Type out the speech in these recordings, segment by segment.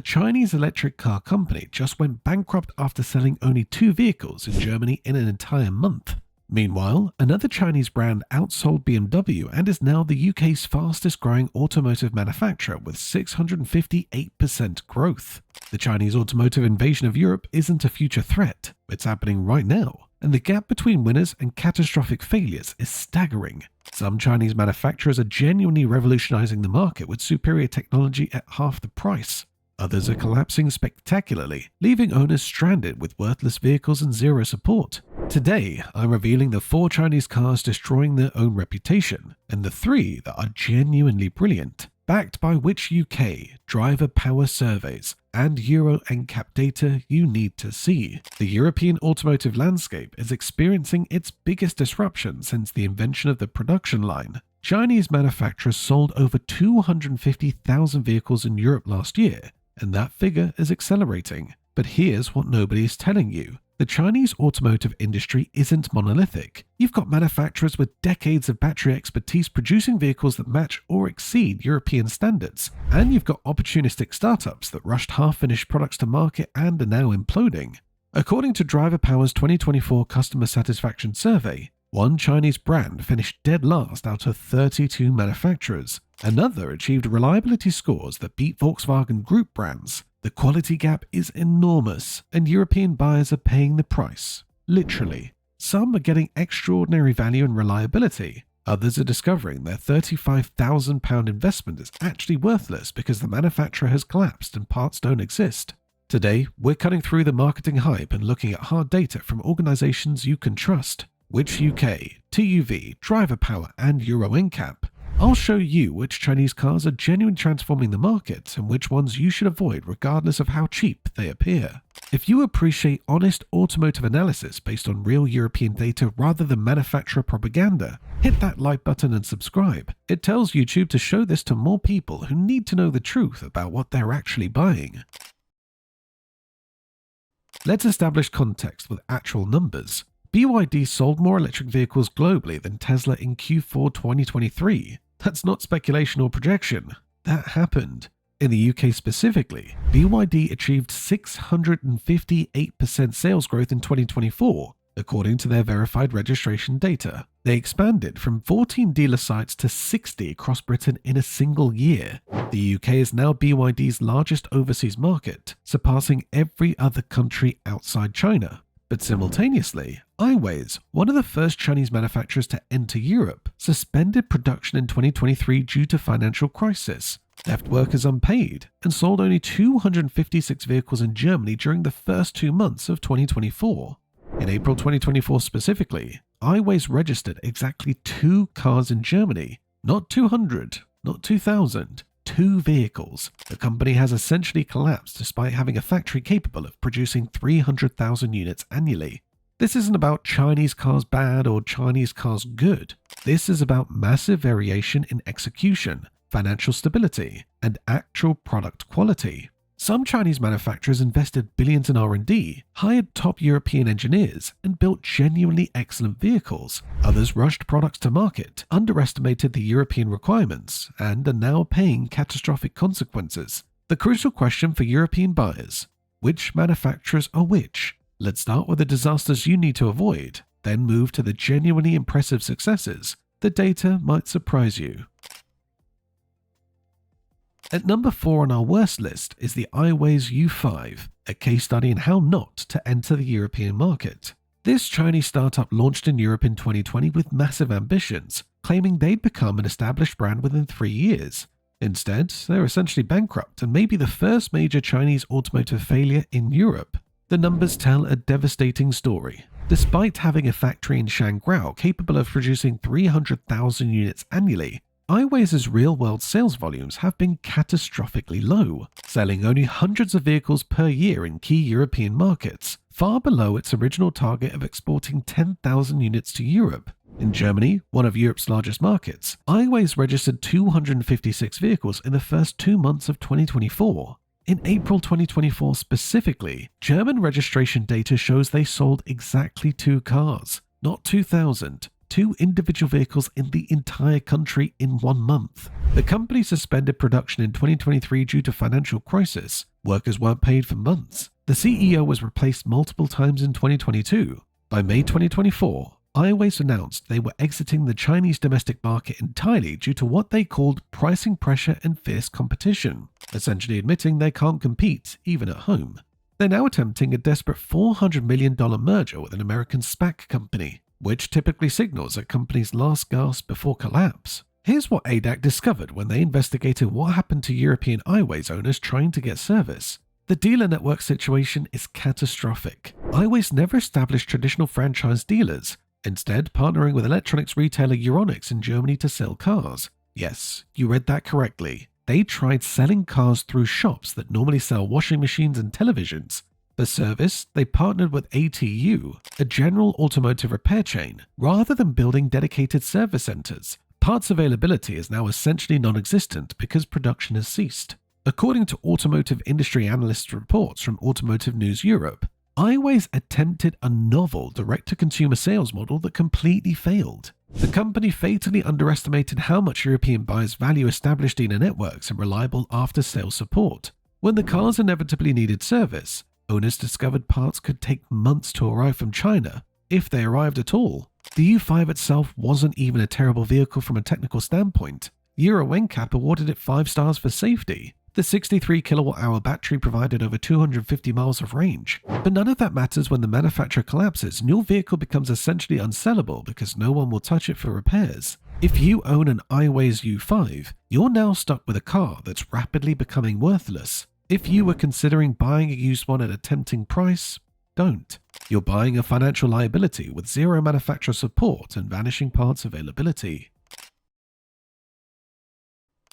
Chinese electric car company just went bankrupt after selling only 2 vehicles in Germany in an entire month. Meanwhile, another Chinese brand outsold BMW and is now the UK's fastest growing automotive manufacturer with 658% growth. The Chinese automotive invasion of Europe isn't a future threat, it's happening right now, and the gap between winners and catastrophic failures is staggering. Some Chinese manufacturers are genuinely revolutionizing the market with superior technology at half the price. Others are collapsing spectacularly, leaving owners stranded with worthless vehicles and zero support. Today, I'm revealing the 4 Chinese cars destroying their own reputation, and the 3 that are genuinely brilliant, backed by which UK driver power surveys and Euro NCAP data you need to see. The European automotive landscape is experiencing its biggest disruption since the invention of the production line. Chinese manufacturers sold over 250,000 vehicles in Europe last year, and that figure is accelerating. But here's what nobody is telling you. The Chinese automotive industry isn't monolithic. You've got manufacturers with decades of battery expertise producing vehicles that match or exceed European standards. And you've got opportunistic startups that rushed half-finished products to market and are now imploding. According to Driver Power's 2024 Customer Satisfaction Survey, one Chinese brand finished dead last out of 32 manufacturers. Another achieved reliability scores that beat Volkswagen Group brands. The quality gap is enormous, and European buyers are paying the price. Literally. Some are getting extraordinary value and reliability. Others are discovering their £35,000 investment is actually worthless because the manufacturer has collapsed and parts don't exist. Today, we're cutting through the marketing hype and looking at hard data from organizations you can trust. Which UK, TUV, Driver Power, and Euro NCAP. I'll show you which Chinese cars are genuinely transforming the market and which ones you should avoid regardless of how cheap they appear. If you appreciate honest automotive analysis based on real European data rather than manufacturer propaganda, hit that like button and subscribe. It tells YouTube to show this to more people who need to know the truth about what they're actually buying. Let's establish context with actual numbers. BYD sold more electric vehicles globally than Tesla in Q4 2023. That's not speculation or projection. That happened. In the UK specifically, BYD achieved 658% sales growth in 2024, according to their verified registration data. They expanded from 14 dealer sites to 60 across Britain in a single year. The UK is now BYD's largest overseas market, surpassing every other country outside China. But simultaneously, Aiways, one of the first Chinese manufacturers to enter Europe, suspended production in 2023 due to financial crisis, left workers unpaid, and sold only 256 vehicles in Germany during the first 2 months of 2024. In April 2024 specifically, Aiways registered exactly 2 cars in Germany, not 200, not 2,000. 2 vehicles. The company has essentially collapsed despite having a factory capable of producing 300,000 units annually. This isn't about Chinese cars bad or Chinese cars good. This is about massive variation in execution, financial stability, and actual product quality. Some Chinese manufacturers invested billions in R&D, hired top European engineers, and built genuinely excellent vehicles. Others rushed products to market, underestimated the European requirements, and are now paying catastrophic consequences. The crucial question for European buyers: which manufacturers are which? Let's start with the disasters you need to avoid, then move to the genuinely impressive successes. The data might surprise you. At number 4 on our worst list is the Aiways U5, a case study in how not to enter the European market. This Chinese startup launched in Europe in 2020 with massive ambitions, claiming they'd become an established brand within 3 years. Instead, they're essentially bankrupt and may be the first major Chinese automotive failure in Europe. The numbers tell a devastating story. Despite having a factory in Shangrao capable of producing 300,000 units annually, Aiways' real-world sales volumes have been catastrophically low, selling only hundreds of vehicles per year in key European markets, far below its original target of exporting 10,000 units to Europe. In Germany, one of Europe's largest markets, Aiways registered 256 vehicles in the first 2 months of 2024. In April 2024 specifically, German registration data shows they sold exactly 2 cars, not 2,000. 2 individual vehicles in the entire country in 1 month. The company suspended production in 2023 due to financial crisis. Workers weren't paid for months. The CEO was replaced multiple times in 2022. By May 2024, Aiways announced they were exiting the Chinese domestic market entirely due to what they called pricing pressure and fierce competition, essentially admitting they can't compete, even at home. They're now attempting a desperate $400 million merger with an American SPAC company, which typically signals a company's last gasp before collapse. Here's what ADAC discovered when they investigated what happened to European Aiways owners trying to get service. The dealer network situation is catastrophic. Aiways never established traditional franchise dealers, instead partnering with electronics retailer Euronics in Germany to sell cars. Yes, you read that correctly. They tried selling cars through shops that normally sell washing machines and televisions. For service, they partnered with ATU, a general automotive repair chain, rather than building dedicated service centers. Parts availability is now essentially non-existent because production has ceased. According to automotive industry analysts' reports from Automotive News Europe, Aiways attempted a novel direct-to-consumer sales model that completely failed. The company fatally underestimated how much European buyers value established dealer networks and reliable after-sales support. When the cars inevitably needed service, owners discovered parts could take months to arrive from China, if they arrived at all. The U5 itself wasn't even a terrible vehicle from a technical standpoint. Euro NCAP awarded it 5 stars for safety. The 63 kWh battery provided over 250 miles of range. But none of that matters when the manufacturer collapses and your vehicle becomes essentially unsellable because no one will touch it for repairs. If you own an Aiways U5, you're now stuck with a car that's rapidly becoming worthless. If you were considering buying a used one at a tempting price, don't. You're buying a financial liability with zero manufacturer support and vanishing parts availability.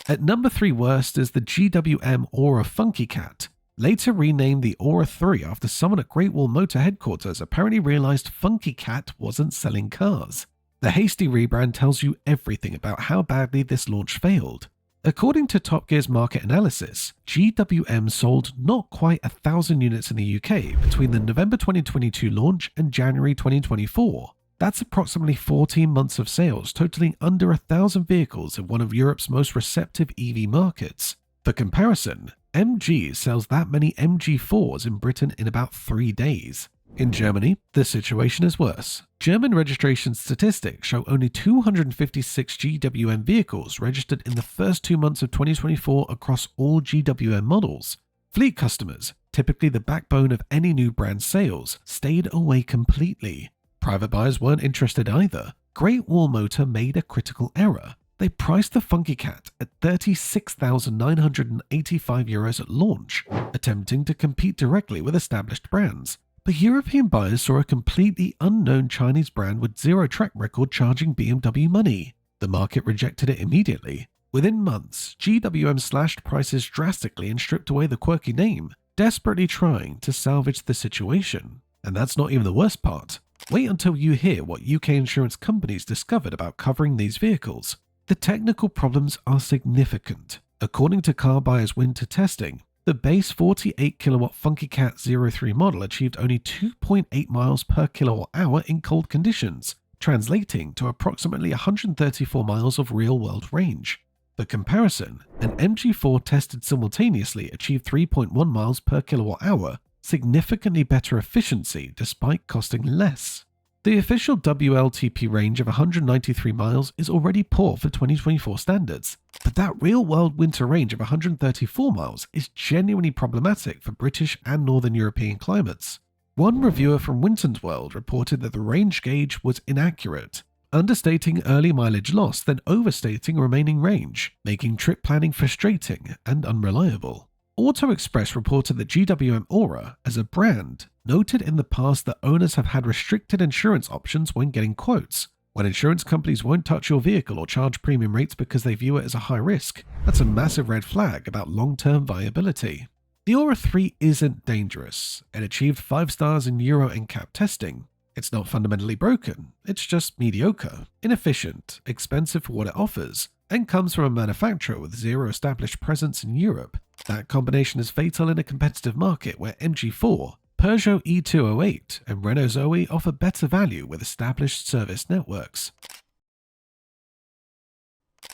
At number 3 worst is the GWM Ora Funky Cat. Later renamed the Ora 3 after someone at Great Wall Motor headquarters apparently realized Funky Cat wasn't selling cars. The hasty rebrand tells you everything about how badly this launch failed. According to Top Gear's market analysis, GWM sold not quite 1,000 units in the UK between the November 2022 launch and January 2024. That's approximately 14 months of sales, totaling under 1,000 vehicles in one of Europe's most receptive EV markets. For comparison, MG sells that many MG4s in Britain in about 3 days. In Germany, the situation is worse. German registration statistics show only 256 GWM vehicles registered in the first 2 months of 2024 across all GWM models. Fleet customers, typically the backbone of any new brand sales, stayed away completely. Private buyers weren't interested either. Great Wall Motor made a critical error. They priced the Funky Cat at €36,985 at launch, attempting to compete directly with established brands. But European buyers saw a completely unknown Chinese brand with zero track record charging BMW money. The market rejected it immediately. Within months, GWM slashed prices drastically and stripped away the quirky name, desperately trying to salvage the situation. And that's not even the worst part. Wait until you hear what UK insurance companies discovered about covering these vehicles. The technical problems are significant. According to car buyers' winter testing, the base 48 kilowatt Funky Cat 03 model achieved only 2.8 miles per kilowatt hour in cold conditions, translating to approximately 134 miles of real-world range. For comparison, an MG4 tested simultaneously achieved 3.1 miles per kilowatt hour, significantly better efficiency despite costing less. The official WLTP range of 193 miles is already poor for 2024 standards, but that real-world winter range of 134 miles is genuinely problematic for British and Northern European climates. One reviewer from Winton's World reported that the range gauge was inaccurate, understating early mileage loss then overstating remaining range, making trip planning frustrating and unreliable. Auto Express reported that GWM Ora, as a brand, noted in the past that owners have had restricted insurance options when getting quotes. When insurance companies won't touch your vehicle or charge premium rates because they view it as a high risk, that's a massive red flag about long-term viability. The Ora 3 isn't dangerous. It achieved 5 stars in Euro NCAP testing. It's not fundamentally broken, it's just mediocre, inefficient, expensive for what it offers, and comes from a manufacturer with zero established presence in Europe. That combination is fatal in a competitive market where MG4, Peugeot E208, and Renault Zoe offer better value with established service networks.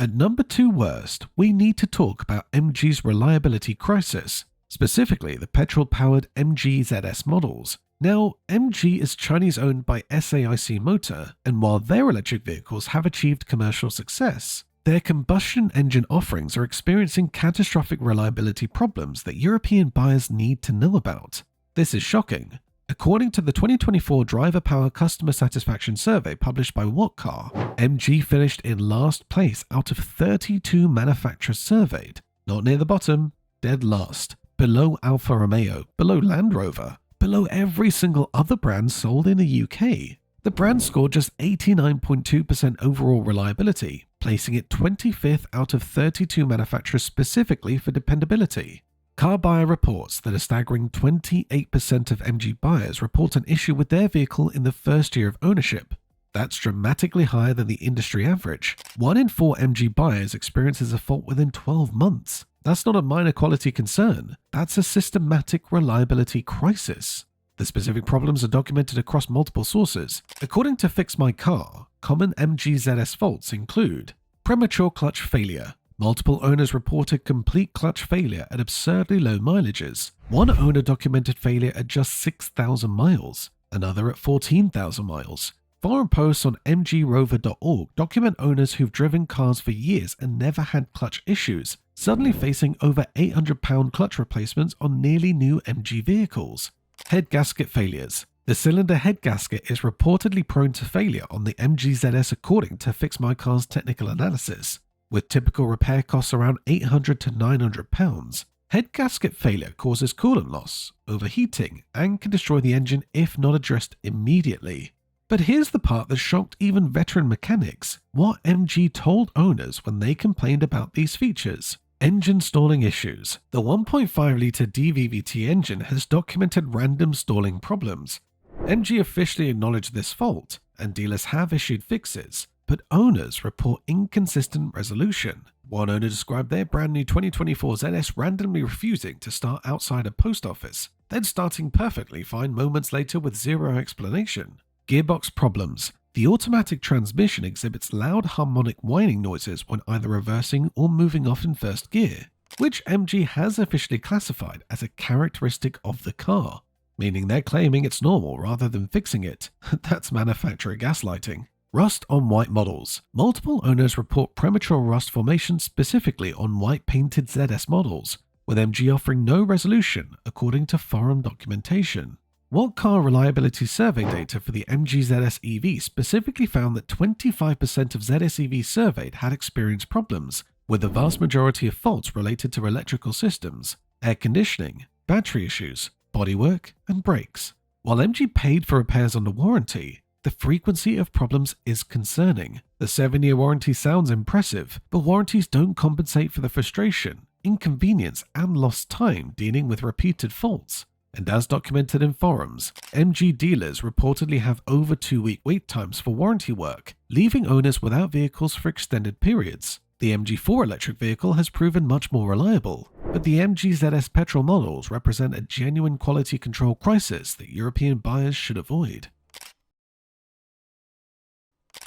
At number 2 worst, we need to talk about MG's reliability crisis, specifically the petrol-powered MG ZS models. Now, MG is Chinese owned by SAIC Motor, and while their electric vehicles have achieved commercial success, their combustion engine offerings are experiencing catastrophic reliability problems that European buyers need to know about. This is shocking. According to the 2024 Driver Power Customer Satisfaction Survey published by What Car, MG finished in last place out of 32 manufacturers surveyed. Not near the bottom, dead last. Below Alfa Romeo, below Land Rover, below every single other brand sold in the UK. The brand scored just 89.2% overall reliability, placing it 25th out of 32 manufacturers specifically for dependability. Car Buyer reports that a staggering 28% of MG buyers report an issue with their vehicle in the first year of ownership. That's dramatically higher than the industry average. 1 in 4 MG buyers experiences a fault within 12 months. That's not a minor quality concern. That's a systematic reliability crisis. The specific problems are documented across multiple sources. According to Fix My Car, common MG ZS faults include premature clutch failure. Multiple owners reported complete clutch failure at absurdly low mileages. One owner documented failure at just 6,000 miles, another at 14,000 miles. Forum posts on mgrover.org document owners who've driven cars for years and never had clutch issues, suddenly facing over £800 clutch replacements on nearly new MG vehicles. Head gasket failures. The cylinder head gasket is reportedly prone to failure on the MG ZS according to Fix My Car's technical analysis. With typical repair costs around £800 to £900, head gasket failure causes coolant loss, overheating, and can destroy the engine if not addressed immediately. But here's the part that shocked even veteran mechanics: what MG told owners when they complained about these features. Engine stalling issues. The 1.5-litre DVVT engine has documented random stalling problems. MG officially acknowledged this fault, and dealers have issued fixes, but owners report inconsistent resolution. One owner described their brand new 2024 ZS randomly refusing to start outside a post office, then starting perfectly fine moments later with zero explanation. Gearbox problems. The automatic transmission exhibits loud harmonic whining noises when either reversing or moving off in first gear, which MG has officially classified as a characteristic of the car, meaning they're claiming it's normal rather than fixing it. That's manufacturer gaslighting. Rust on white models. Multiple owners report premature rust formation specifically on white painted ZS models, with MG offering no resolution according to forum documentation. What Car Reliability Survey data for the MG ZS EV specifically found that 25% of ZS EVs surveyed had experienced problems, with the vast majority of faults related to electrical systems, air conditioning, battery issues, bodywork, and brakes. While MG paid for repairs under warranty, the frequency of problems is concerning. The 7-year warranty sounds impressive, but warranties don't compensate for the frustration, inconvenience, and lost time dealing with repeated faults. And as documented in forums, MG dealers reportedly have over 2-week wait times for warranty work, leaving owners without vehicles for extended periods. The MG4 electric vehicle has proven much more reliable, but the MG ZS petrol models represent a genuine quality control crisis that European buyers should avoid.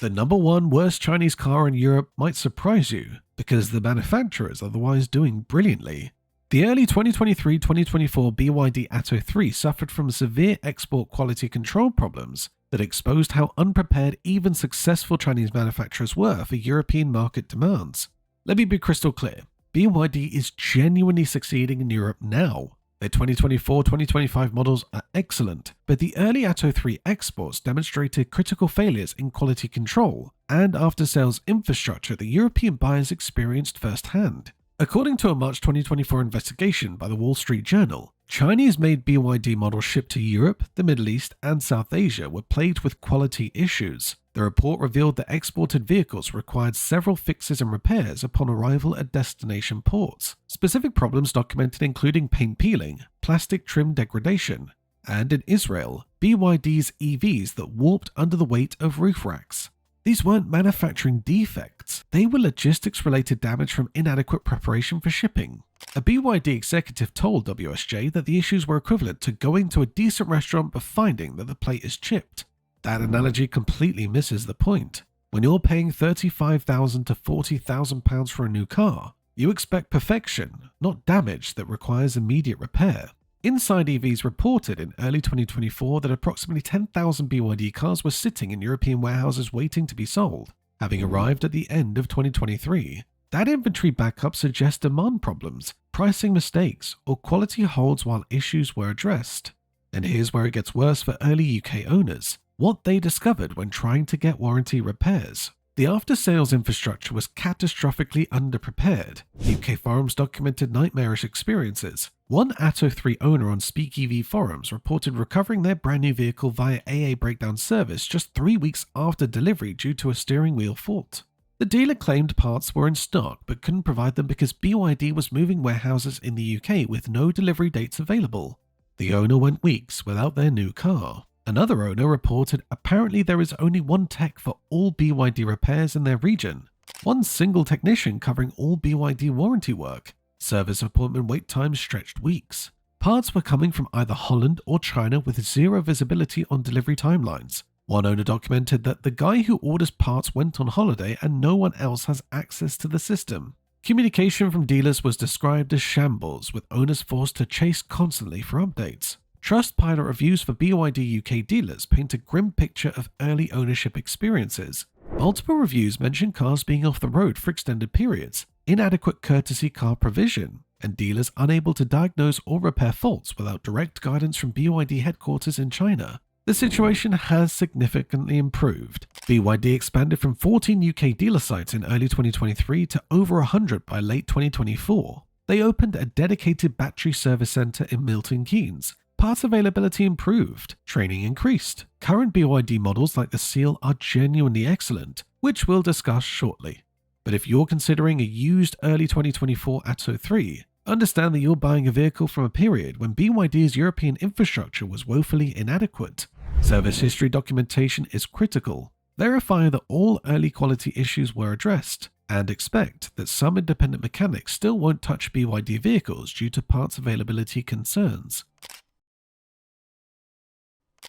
The number 1 worst Chinese car in Europe might surprise you, because the manufacturer is otherwise doing brilliantly. The early 2023-2024 BYD Atto 3 suffered from severe export quality control problems that exposed how unprepared even successful Chinese manufacturers were for European market demands. Let me be crystal clear, BYD is genuinely succeeding in Europe now. Their 2024-2025 models are excellent, but the early Atto 3 exports demonstrated critical failures in quality control and after-sales infrastructure that European buyers experienced firsthand. According to a March 2024 investigation by the Wall Street Journal, Chinese-made BYD models shipped to Europe, the Middle East, and South Asia were plagued with quality issues. The report revealed that exported vehicles required several fixes and repairs upon arrival at destination ports. Specific problems documented including paint peeling, plastic trim degradation, and in Israel, BYD's EVs that warped under the weight of roof racks. These weren't manufacturing defects, they were logistics-related damage from inadequate preparation for shipping. A BYD executive told WSJ that the issues were equivalent to going to a decent restaurant but finding that the plate is chipped. That analogy completely misses the point. When you're paying £35,000 to £40,000 for a new car, you expect perfection, not damage that requires immediate repair. Inside EVs reported in early 2024 that approximately 10,000 BYD cars were sitting in European warehouses waiting to be sold, having arrived at the end of 2023. That inventory backup suggests demand problems, pricing mistakes, or quality holds while issues were addressed. And here's where it gets worse for early UK owners. What they discovered when trying to get warranty repairs. The after-sales infrastructure was catastrophically underprepared. UK forums documented nightmarish experiences. One Atto 3 owner on SpeakEV forums reported recovering their brand new vehicle via AA breakdown service just 3 weeks after delivery due to a steering wheel fault. The dealer claimed parts were in stock but couldn't provide them because BYD was moving warehouses in the UK with no delivery dates available. The owner went weeks without their new car. Another owner reported apparently there is only one tech for all BYD repairs in their region. One single technician covering all BYD warranty work. Service appointment wait times stretched weeks. Parts were coming from either Holland or China with zero visibility on delivery timelines. One owner documented that the guy who orders parts went on holiday and no one else has access to the system. Communication from dealers was described as shambles, with owners forced to chase constantly for updates. Trustpilot reviews for BYD UK dealers paint a grim picture of early ownership experiences. Multiple reviews mention cars being off the road for extended periods, inadequate courtesy car provision, and dealers unable to diagnose or repair faults without direct guidance from BYD headquarters in China. The situation has significantly improved. BYD expanded from 14 UK dealer sites in early 2023 to over 100 by late 2024. They opened a dedicated battery service centre in Milton Keynes. Parts availability improved, training increased. Current BYD models like the Seal are genuinely excellent, which we'll discuss shortly. But if you're considering a used early 2024 Atto 3, understand that you're buying a vehicle from a period when BYD's European infrastructure was woefully inadequate. Service history documentation is critical. Verify that all early quality issues were addressed, and expect that some independent mechanics still won't touch BYD vehicles due to parts availability concerns.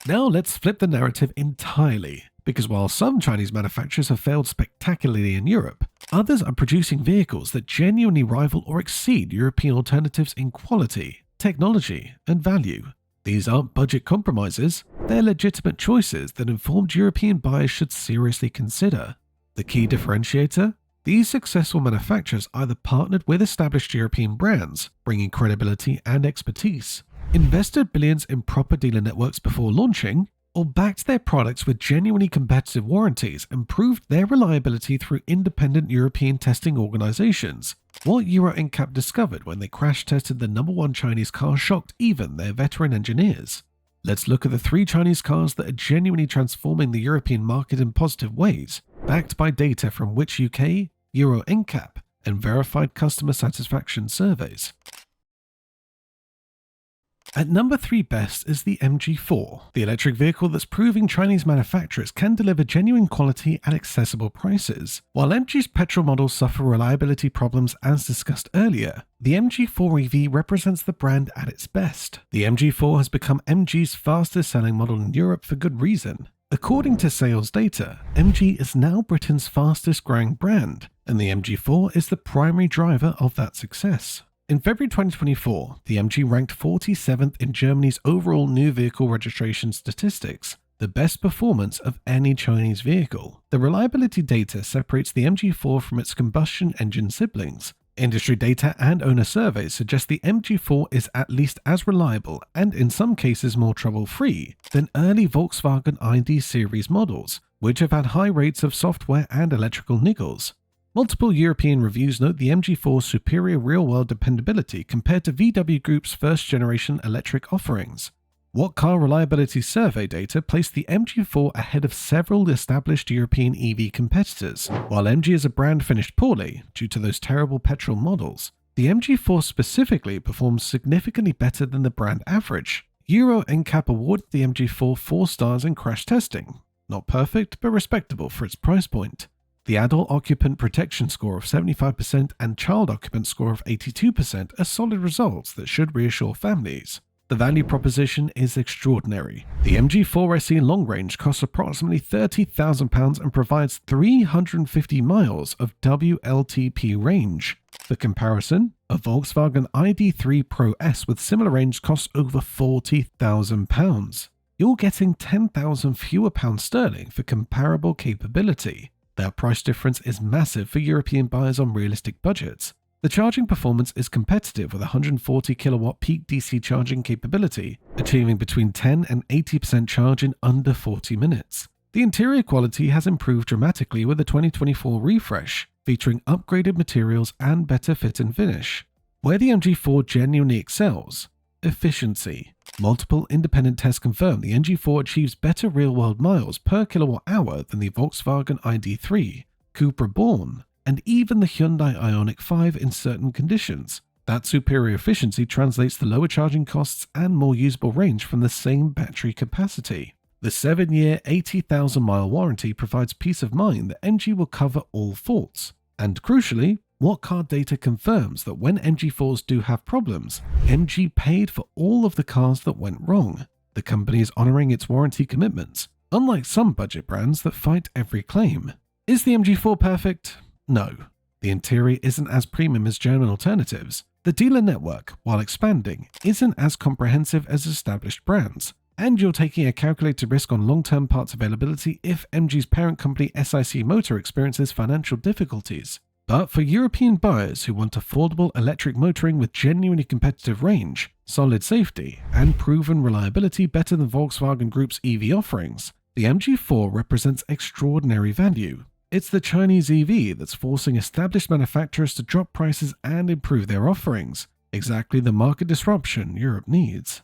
Now let's flip the narrative entirely, because while some Chinese manufacturers have failed spectacularly in Europe, others are producing vehicles that genuinely rival or exceed European alternatives in quality, technology, and value. These aren't budget compromises, they're legitimate choices that informed European buyers should seriously consider. The key differentiator? These successful manufacturers either partnered with established European brands, bringing credibility and expertise, invested billions in proper dealer networks before launching, or backed their products with genuinely competitive warranties and proved their reliability through independent European testing organizations. What Euro NCAP discovered when they crash tested the #1 Chinese car shocked even their veteran engineers. Let's look at the 3 Chinese cars that are genuinely transforming the European market in positive ways, backed by data from which UK, Euro NCAP, and verified customer satisfaction surveys. At number 3 best is the MG4, the electric vehicle that's proving Chinese manufacturers can deliver genuine quality at accessible prices. While MG's petrol models suffer reliability problems as discussed earlier, the MG4 EV represents the brand at its best. The MG4 has become MG's fastest selling model in Europe for good reason. According to sales data, MG is now Britain's fastest growing brand, and the MG4 is the primary driver of that success. In February 2024, the MG ranked 47th in Germany's overall new vehicle registration statistics, the best performance of any Chinese vehicle. The reliability data separates the MG4 from its combustion engine siblings. Industry data and owner surveys suggest the MG4 is at least as reliable and in some cases more trouble-free than early Volkswagen ID series models, which have had high rates of software and electrical niggles. Multiple European reviews note the MG4's superior real-world dependability compared to VW Group's first-generation electric offerings. What Car Reliability Survey data placed the MG4 ahead of several established European EV competitors. While MG as a brand finished poorly due to those terrible petrol models, the MG4 specifically performs significantly better than the brand average. Euro NCAP awarded the MG4 4 stars in crash testing. Not perfect, but respectable for its price point. The adult occupant protection score of 75% and child occupant score of 82% are solid results that should reassure families. The value proposition is extraordinary. The MG4 SE long range costs approximately £30,000 and provides 350 miles of WLTP range. For comparison, a Volkswagen ID3 Pro S with similar range costs over £40,000. You're getting 10,000 fewer pounds sterling for comparable capability. That price difference is massive for European buyers on realistic budgets. The charging performance is competitive with 140 kilowatt peak DC charging capability, achieving between 10 and 80% charge in under 40 minutes. The interior quality has improved dramatically with the 2024 refresh, featuring upgraded materials and better fit and finish. Where the MG4 genuinely excels: efficiency. Multiple independent tests confirm the MG4 achieves better real-world miles per kilowatt-hour than the Volkswagen ID3, Cupra Born, and even the Hyundai Ioniq 5 in certain conditions. That superior efficiency translates to lower charging costs and more usable range from the same battery capacity. The 7-year, 80,000-mile warranty provides peace of mind that MG will cover all faults. And crucially, What Car data confirms that when MG4s do have problems, MG paid for all of the cars that went wrong. The company is honoring its warranty commitments, unlike some budget brands that fight every claim. Is the MG4 perfect? No. The interior isn't as premium as German alternatives. The dealer network, while expanding, isn't as comprehensive as established brands. And you're taking a calculated risk on long-term parts availability if MG's parent company SIC Motor experiences financial difficulties. But for European buyers who want affordable electric motoring with genuinely competitive range, solid safety, and proven reliability better than Volkswagen Group's EV offerings, the MG4 represents extraordinary value. It's the Chinese EV that's forcing established manufacturers to drop prices and improve their offerings, exactly the market disruption Europe needs.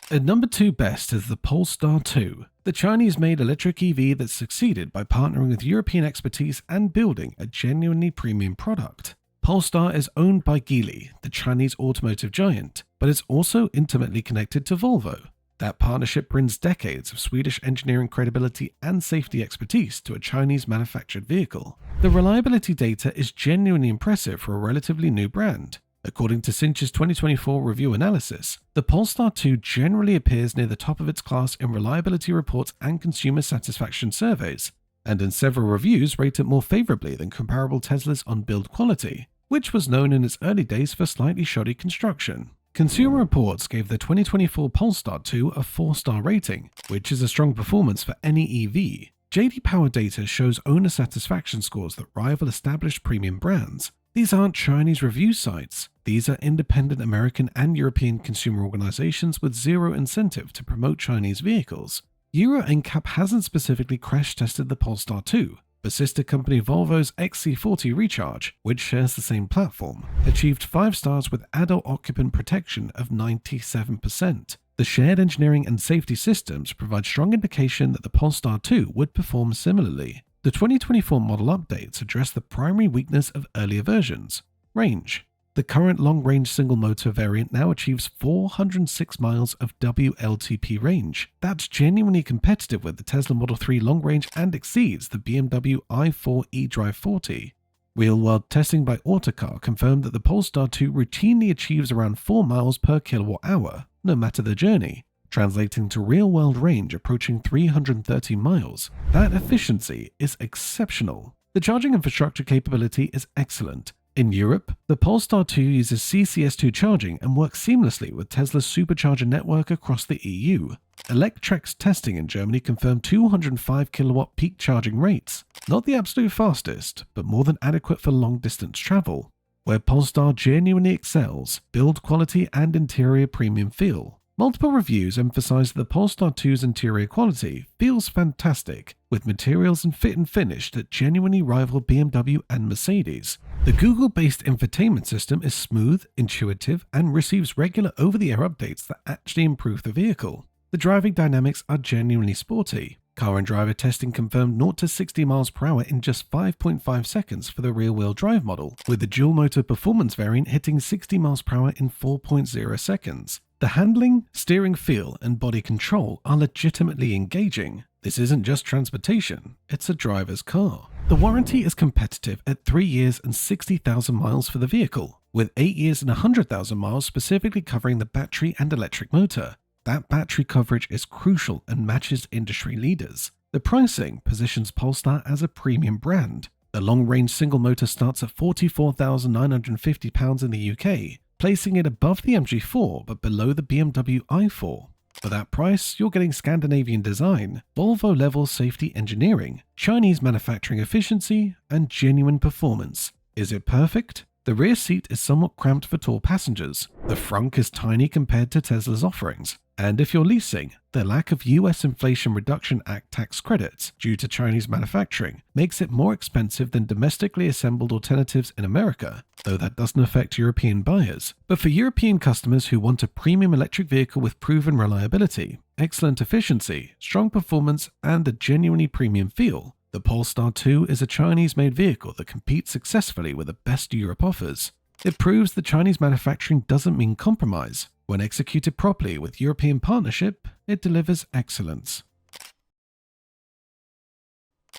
At number 2 best is the Polestar 2, the Chinese-made electric EV that succeeded by partnering with European expertise and building a genuinely premium product. Polestar is owned by Geely, the Chinese automotive giant, but it's also intimately connected to Volvo. That partnership brings decades of Swedish engineering credibility and safety expertise to a Chinese-manufactured vehicle. The reliability data is genuinely impressive for a relatively new brand. According to Cinch's 2024 review analysis, the Polestar 2 generally appears near the top of its class in reliability reports and consumer satisfaction surveys, and in several reviews rate it more favorably than comparable Teslas on build quality, which was known in its early days for slightly shoddy construction. Consumer Reports gave the 2024 Polestar 2 a 4-star rating, which is a strong performance for any EV. JD Power data shows owner satisfaction scores that rival established premium brands. These aren't Chinese review sites. These are independent American and European consumer organizations with zero incentive to promote Chinese vehicles. Euro NCAP hasn't specifically crash tested the Polestar 2, but sister company Volvo's XC40 Recharge, which shares the same platform, achieved 5 stars with adult occupant protection of 97%. The shared engineering and safety systems provide strong indication that the Polestar 2 would perform similarly. The 2024 model updates address the primary weakness of earlier versions: range. The current long-range single-motor variant now achieves 406 miles of WLTP range. That's genuinely competitive with the Tesla Model 3 long-range and exceeds the BMW i4 eDrive 40. Real-world testing by Autocar confirmed that the Polestar 2 routinely achieves around 4 miles per kilowatt-hour, no matter the journey, translating to real-world range approaching 330 miles. That efficiency is exceptional. The charging infrastructure capability is excellent. In Europe, the Polestar 2 uses CCS2 charging and works seamlessly with Tesla's supercharger network across the EU. Electrex testing in Germany confirmed 205 kilowatt peak charging rates. Not the absolute fastest, but more than adequate for long-distance travel. Where Polestar genuinely excels: build quality and interior premium feel. Multiple reviews emphasize that the Polestar 2's interior quality feels fantastic, with materials and fit and finish that genuinely rival BMW and Mercedes. The Google-based infotainment system is smooth, intuitive, and receives regular over-the-air updates that actually improve the vehicle. The driving dynamics are genuinely sporty. Car and driver testing confirmed 0 to 60 miles per hour in just 5.5 seconds for the rear-wheel drive model, with the dual-motor performance variant hitting 60 miles per hour in 4.0 seconds. The handling, steering feel, and body control are legitimately engaging. This isn't just transportation, it's a driver's car. The warranty is competitive at 3 years and 60,000 miles for the vehicle. with 8 years and 100,000 miles specifically covering the battery and electric motor. That battery coverage is crucial and matches industry leaders. The pricing positions Polestar as a premium brand. The long-range single motor starts at £44,950 in the UK, placing it above the MG4 but below the BMW i4. For that price, you're getting Scandinavian design, Volvo-level safety engineering, Chinese manufacturing efficiency, and genuine performance. Is it perfect? The rear seat is somewhat cramped for tall passengers. The frunk is tiny compared to Tesla's offerings. And if you're leasing, the lack of US Inflation Reduction Act tax credits due to Chinese manufacturing makes it more expensive than domestically assembled alternatives in America, though that doesn't affect European buyers. But for European customers who want a premium electric vehicle with proven reliability, excellent efficiency, strong performance, and a genuinely premium feel, the Polestar 2 is a Chinese-made vehicle that competes successfully with the best Europe offers. It proves that Chinese manufacturing doesn't mean compromise. When executed properly with European partnership, it delivers excellence.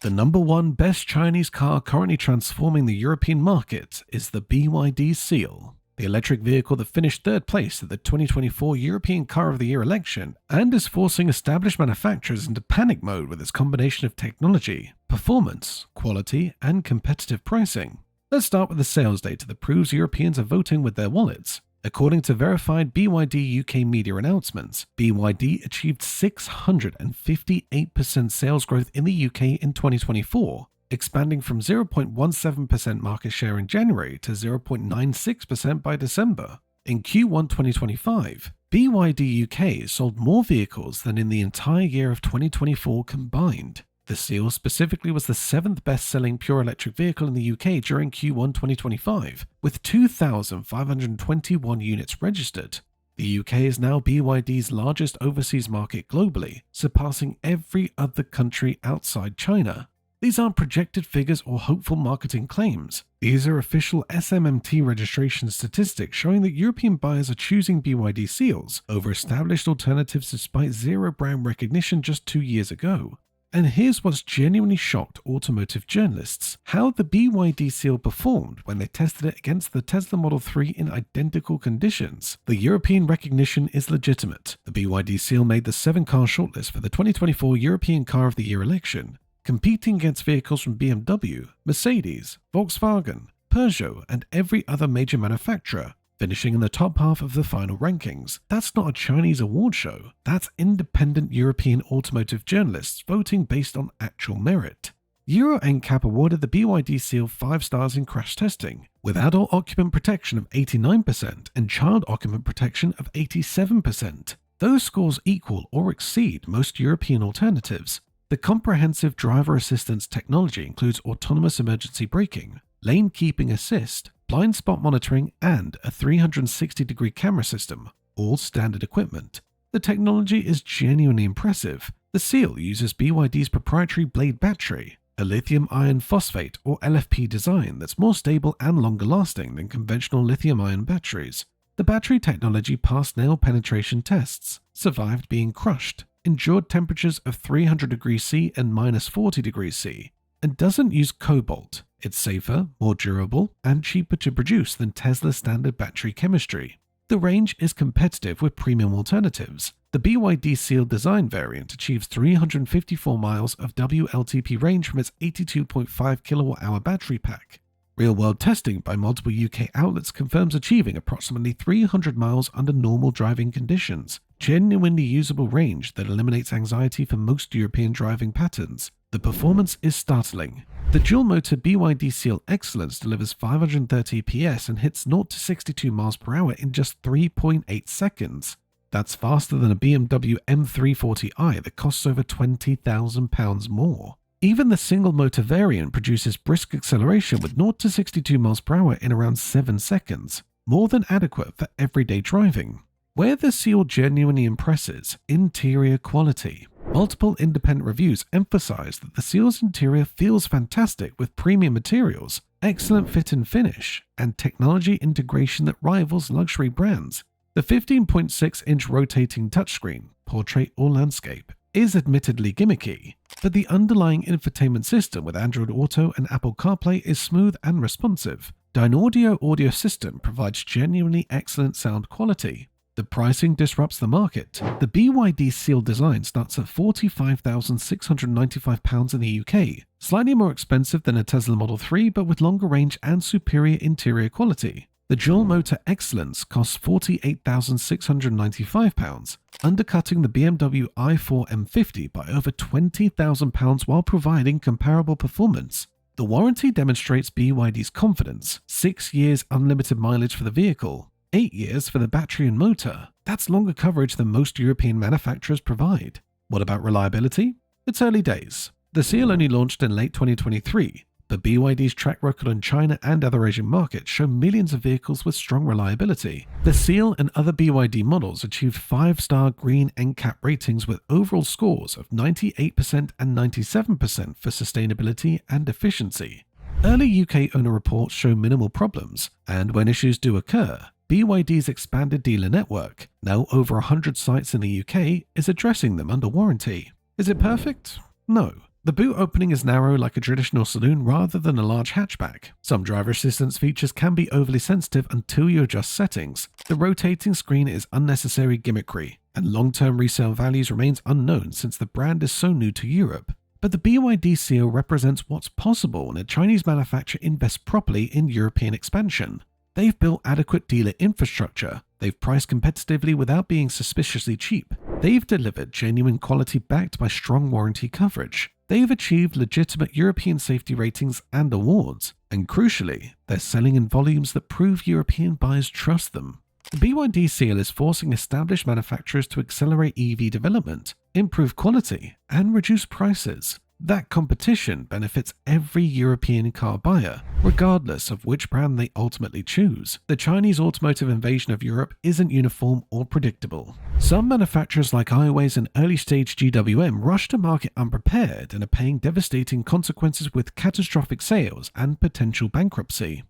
The number one best Chinese car currently transforming the European market is the BYD Seal, the electric vehicle that finished third place at the 2024 European Car of the Year election and is forcing established manufacturers into panic mode with its combination of technology, performance, quality, and competitive pricing. Let's start with the sales data that proves Europeans are voting with their wallets. According to verified BYD UK media announcements, BYD achieved 658% sales growth in the UK in 2024, expanding from 0.17% market share in January to 0.96% by December. In Q1 2025, BYD UK sold more vehicles than in the entire year of 2024 combined. The Seal specifically was the 7th best-selling pure electric vehicle in the UK during Q1 2025, with 2,521 units registered. The UK is now BYD's largest overseas market globally, surpassing every other country outside China. These aren't projected figures or hopeful marketing claims. These are official SMMT registration statistics showing that European buyers are choosing BYD Seals over established alternatives despite zero brand recognition just 2 years ago. And here's what's genuinely shocked automotive journalists: how the BYD Seal performed when they tested it against the Tesla Model 3 in identical conditions. The European recognition is legitimate. The BYD Seal made the 7-car shortlist for the 2024 European Car of the Year election, competing against vehicles from BMW, Mercedes, Volkswagen, Peugeot, and every other major manufacturer, finishing in the top half of the final rankings. That's not a Chinese award show. That's independent European automotive journalists voting based on actual merit. NCAP awarded the BYD Seal 5 stars in crash testing, with adult occupant protection of 89% and child occupant protection of 87%. Those scores equal or exceed most European alternatives. The comprehensive driver assistance technology includes autonomous emergency braking, lane keeping assist, blind spot monitoring, and a 360-degree camera system, all standard equipment. The technology is genuinely impressive. The Seal uses BYD's proprietary Blade battery, a lithium iron phosphate or LFP design that's more stable and longer lasting than conventional lithium ion batteries. The battery technology passed nail penetration tests, survived being crushed, endured temperatures of 300 degrees C and minus 40 degrees C, and doesn't use cobalt. It's safer, more durable, and cheaper to produce than Tesla's standard battery chemistry. The range is competitive with premium alternatives. The BYD Seal design variant achieves 354 miles of WLTP range from its 82.5 kWh battery pack. Real-world testing by multiple UK outlets confirms achieving approximately 300 miles under normal driving conditions, genuinely usable range that eliminates anxiety for most European driving patterns. The performance is startling. The dual-motor BYD Seal Excellence delivers 530 PS and hits 0 to 62 miles per hour in just 3.8 seconds. That's faster than a BMW M340i that costs over £20,000 more. Even the single-motor variant produces brisk acceleration with 0 to 62 miles per hour in around 7 seconds, more than adequate for everyday driving. Where the Seal genuinely impresses: interior quality. Multiple independent reviews emphasize that the Seal's interior feels fantastic with premium materials, excellent fit and finish, and technology integration that rivals luxury brands. The 15.6-inch rotating touchscreen, portrait or landscape, is admittedly gimmicky, but the underlying infotainment system with Android Auto and Apple CarPlay is smooth and responsive. Dynaudio audio system provides genuinely excellent sound quality. The pricing disrupts the market. The BYD Seal design starts at £45,695 in the UK, slightly more expensive than a Tesla Model 3 but with longer range and superior interior quality. The dual motor excellence costs £48,695, undercutting the BMW i4 M50 by over £20,000 while providing comparable performance. The warranty demonstrates BYD's confidence: 6 years unlimited mileage for the vehicle, 8 years for the battery and motor. That's longer coverage than most European manufacturers provide. What about reliability? It's early days. The Seal only launched in late 2023, but BYD's track record in China and other Asian markets show millions of vehicles with strong reliability. The Seal and other BYD models achieved 5-star green NCAP ratings with overall scores of 98% and 97% for sustainability and efficiency. Early UK owner reports show minimal problems, and when issues do occur, BYD's expanded dealer network, now over 100 sites in the UK, is addressing them under warranty. Is it perfect? No. The boot opening is narrow like a traditional saloon rather than a large hatchback. Some driver assistance features can be overly sensitive until you adjust settings. The rotating screen is unnecessary gimmickry, and long-term resale values remains unknown since the brand is so new to Europe. But the BYD Seal represents what's possible when a Chinese manufacturer invests properly in European expansion. They've built adequate dealer infrastructure, they've priced competitively without being suspiciously cheap, they've delivered genuine quality backed by strong warranty coverage, they've achieved legitimate European safety ratings and awards, and crucially, they're selling in volumes that prove European buyers trust them. The BYD Seal is forcing established manufacturers to accelerate EV development, improve quality, and reduce prices. That competition benefits every European car buyer, regardless of which brand they ultimately choose. The Chinese automotive invasion of Europe isn't uniform or predictable. Some manufacturers like Aiways and early-stage GWM rush to market unprepared and are paying devastating consequences with catastrophic sales and potential bankruptcy.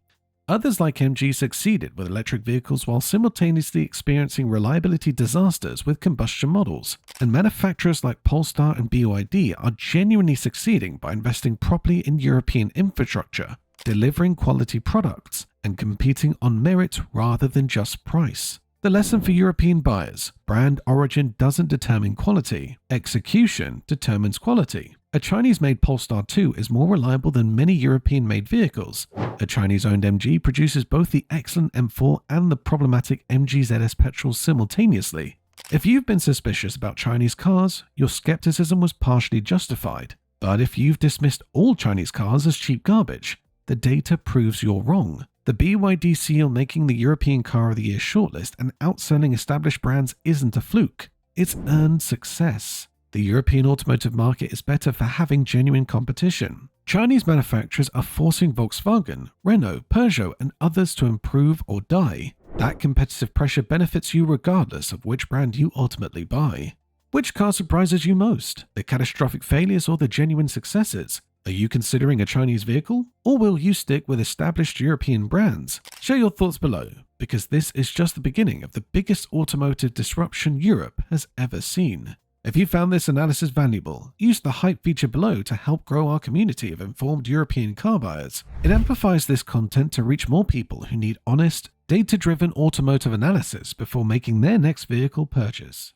Others like MG succeeded with electric vehicles while simultaneously experiencing reliability disasters with combustion models. And manufacturers like Polestar and BYD are genuinely succeeding by investing properly in European infrastructure, delivering quality products, and competing on merit rather than just price. The lesson for European buyers: brand origin doesn't determine quality, execution determines quality. A Chinese-made Polestar 2 is more reliable than many European-made vehicles. A Chinese-owned MG produces both the excellent M4 and the problematic MG ZS petrol simultaneously. If you've been suspicious about Chinese cars, your skepticism was partially justified. But if you've dismissed all Chinese cars as cheap garbage, the data proves you're wrong. The BYD Seal making the European Car of the Year shortlist and outselling established brands isn't a fluke. It's earned success. The European automotive market is better for having genuine competition. Chinese manufacturers are forcing Volkswagen, Renault, Peugeot, and others to improve or die. That competitive pressure benefits you regardless of which brand you ultimately buy. Which car surprises you most? The catastrophic failures or the genuine successes? Are you considering a Chinese vehicle? Or will you stick with established European brands? Share your thoughts below, because this is just the beginning of the biggest automotive disruption Europe has ever seen. If you found this analysis valuable, use the hype feature below to help grow our community of informed European car buyers. It amplifies this content to reach more people who need honest, data-driven automotive analysis before making their next vehicle purchase.